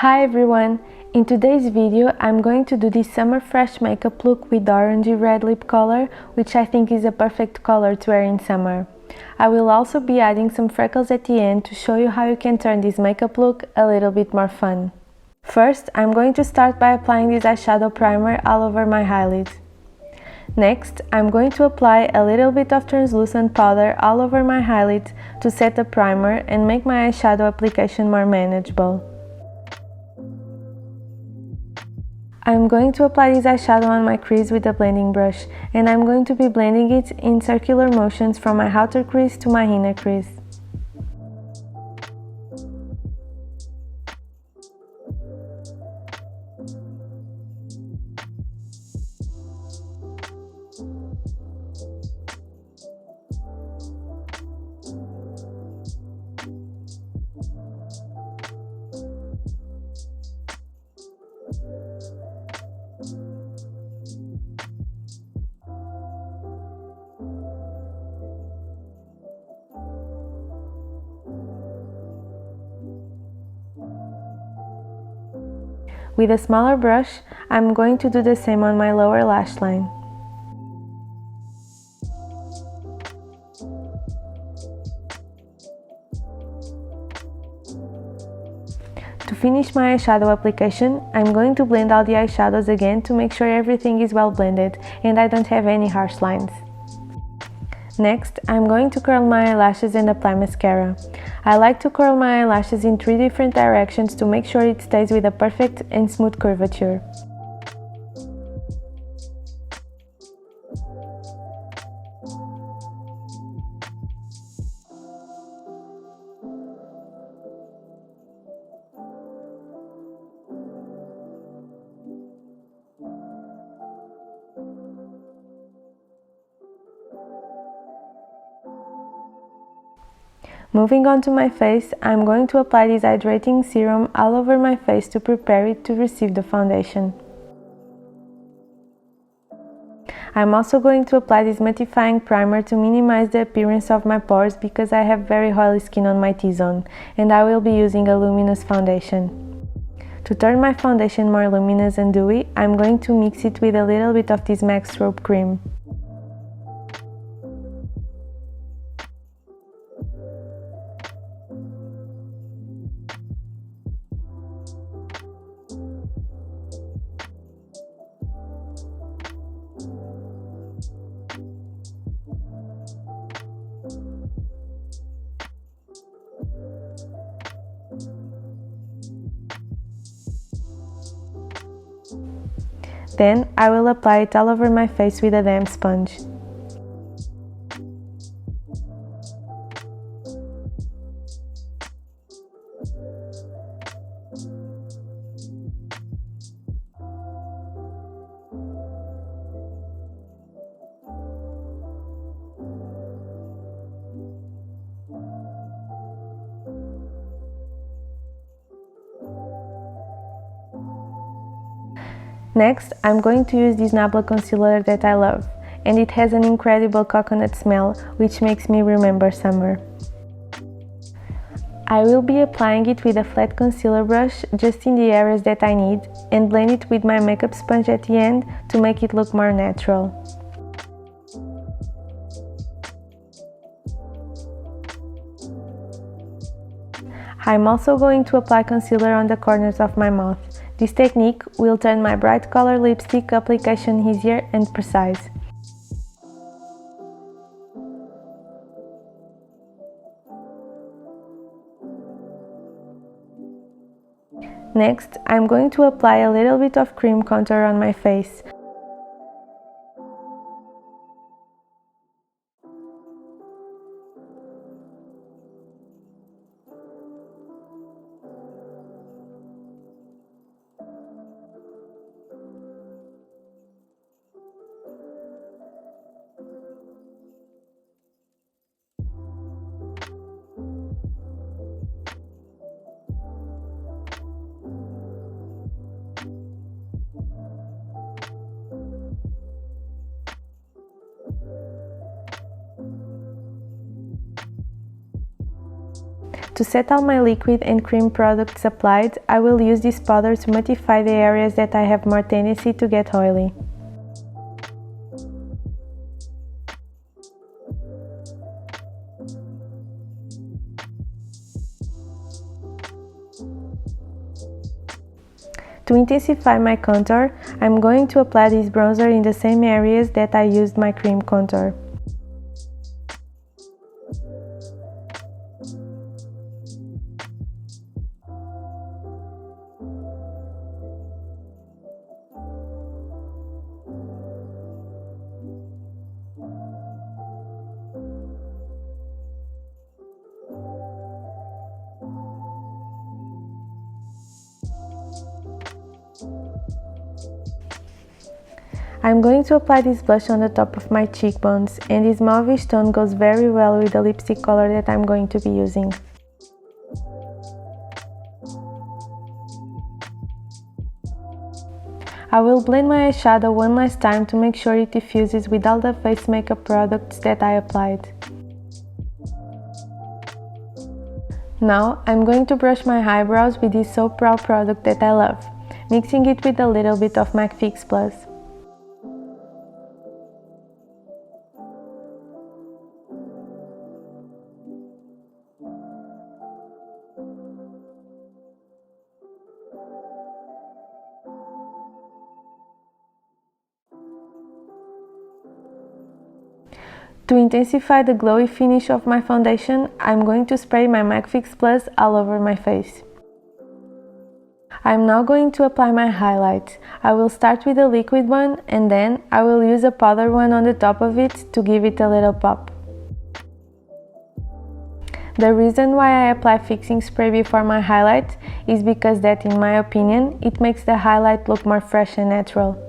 Hi everyone! In today's video I'm going to do this summer fresh makeup look with orangey red lip color, which I think is a perfect color to wear in summer. I will also be adding some freckles at the end to show you how you can turn this makeup look a little bit more fun. First, I'm going to start by applying this eyeshadow primer all over my eyelids. Next, I'm going to apply a little bit of translucent powder all over my eyelids to set the primer and make my eyeshadow application more manageable. I'm going to apply this eyeshadow on my crease with a blending brush, and I'm going to be blending it in circular motions from my outer crease to my inner crease. With a smaller brush, I'm going to do the same on my lower lash line. To finish my eyeshadow application, I'm going to blend all the eyeshadows again to make sure everything is well blended and I don't have any harsh lines. Next, I'm going to curl my eyelashes and apply mascara. I like to curl my eyelashes in 3 different directions to make sure it stays with a perfect and smooth curvature. Moving on to my face, I'm going to apply this hydrating serum all over my face to prepare it to receive the foundation. I'm also going to apply this mattifying primer to minimize the appearance of my pores because I have very oily skin on my T-zone, and I will be using a luminous foundation. To turn my foundation more luminous and dewy, I'm going to mix it with a little bit of this MAC Strobe Cream. Then, I will apply it all over my face with a damp sponge. Next, I'm going to use this Nabla concealer that I love, and it has an incredible coconut smell which makes me remember summer. I will be applying it with a flat concealer brush just in the areas that I need and blend it with my makeup sponge at the end to make it look more natural. I'm also going to apply concealer on the corners of my mouth. This technique will turn my bright color lipstick application easier and precise. Next, I'm going to apply a little bit of cream contour on my face. To set all my liquid and cream products applied, I will use this powder to mattify the areas that I have more tendency to get oily. To intensify my contour, I'm going to apply this bronzer in the same areas that I used my cream contour. I'm going to apply this blush on the top of my cheekbones, and this mauve tone goes very well with the lipstick color that I'm going to be using. I will blend my eyeshadow one last time to make sure it diffuses with all the face makeup products that I applied. Now I'm going to brush my eyebrows with this Soap Brow product that I love, mixing it with a little bit of MAC Fix Plus. To intensify the glowy finish of my foundation, I'm going to spray my MAC Fix Plus all over my face. I'm now going to apply my highlights. I will start with a liquid one and then I will use a powder one on the top of it to give it a little pop. The reason why I apply fixing spray before my highlight is because that, in my opinion, it makes the highlight look more fresh and natural.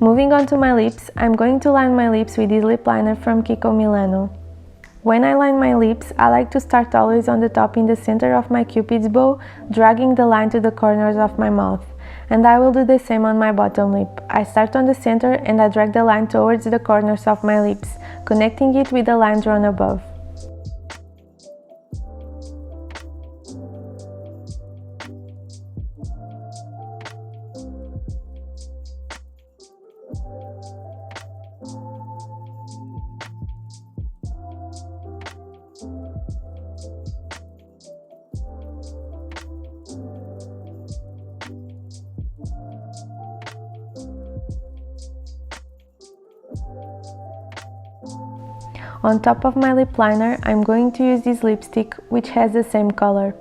Moving on to my lips, I'm going to line my lips with this lip liner from Kiko Milano. When I line my lips, I like to start always on the top in the center of my cupid's bow, dragging the line to the corners of my mouth. And I will do the same on my bottom lip. I start on the center and I drag the line towards the corners of my lips, connecting it with the line drawn above. On top of my lip liner, I'm going to use this lipstick, which has the same color.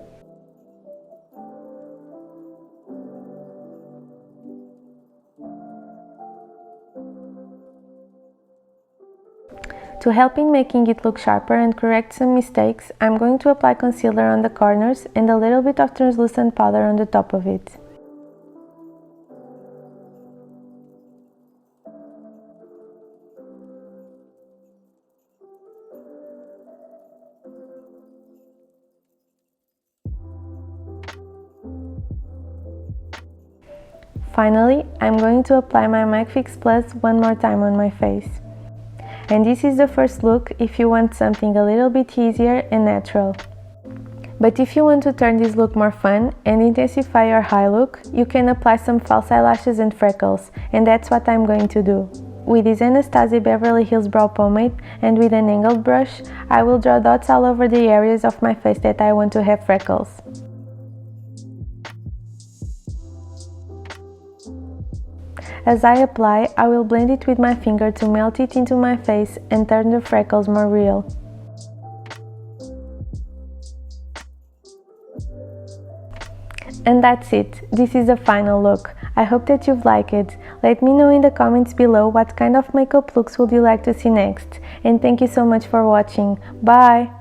To help in making it look sharper and correct some mistakes, I'm going to apply concealer on the corners and a little bit of translucent powder on the top of it. Finally, I'm going to apply my MAC Fix Plus one more time on my face. And this is the first look if you want something a little bit easier and natural. But if you want to turn this look more fun and intensify your high look, you can apply some false eyelashes and freckles, and that's what I'm going to do. With this Anastasia Beverly Hills Brow Pomade and with an angled brush, I will draw dots all over the areas of my face that I want to have freckles. As I apply, I will blend it with my finger to melt it into my face and turn the freckles more real. And that's it, this is the final look. I hope that you've liked it. Let me know in the comments below what kind of makeup looks would you like to see next. And thank you so much for watching. Bye!